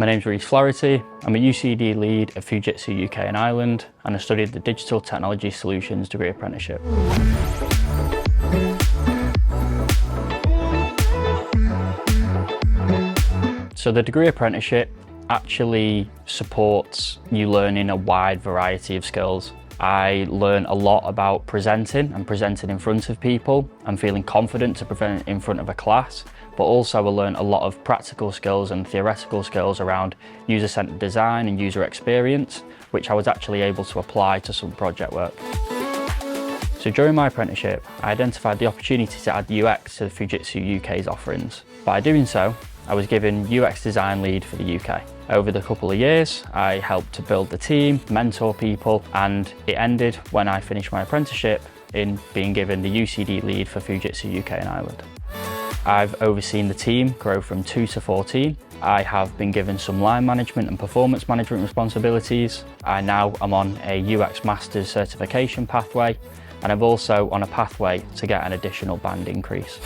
My name's Reece Flaherty. I'm a UCD lead at Fujitsu UK and Ireland, and I studied the Digital Technology Solutions degree apprenticeship. So the degree apprenticeship actually supports you learning a wide variety of skills. I learn a lot about presenting and presenting in front of people and feeling confident to present in front of a class, but also I learn a lot of practical skills and theoretical skills around user-centered design and user experience, which I was actually able to apply to some project work. So during my apprenticeship, I identified the opportunity to add UX to the Fujitsu UK's offerings. By doing so, I was given UX design lead for the UK. Over the couple of years, I helped to build the team, mentor people, and it ended when I finished my apprenticeship in being given the UCD lead for Fujitsu UK and Ireland. I've overseen the team grow from 2 to 14. I have been given some line management and performance management responsibilities. I now am on a UX Masters certification pathway, and I'm also on a pathway to get an additional band increase.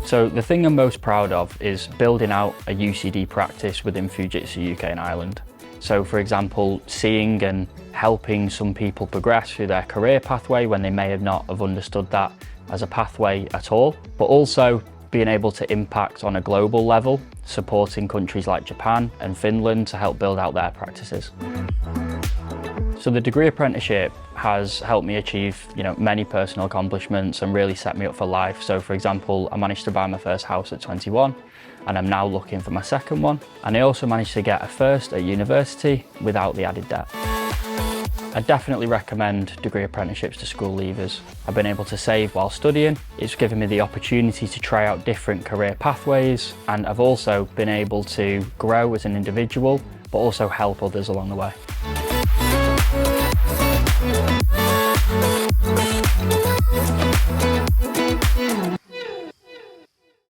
So the thing I'm most proud of is building out a UCD practice within Fujitsu UK and Ireland. So for example, seeing and helping some people progress through their career pathway when they may have not have understood that as a pathway at all, but also being able to impact on a global level, supporting countries like Japan and Finland to help build out their practices. So the degree apprenticeship has helped me achieve, many personal accomplishments and really set me up for life. So for example, I managed to buy my first house at 21 and I'm now looking for my second one. And I also managed to get a first at university without the added debt. I definitely recommend degree apprenticeships to school leavers. I've been able to save while studying. It's given me the opportunity to try out different career pathways, and I've also been able to grow as an individual, but also help others along the way.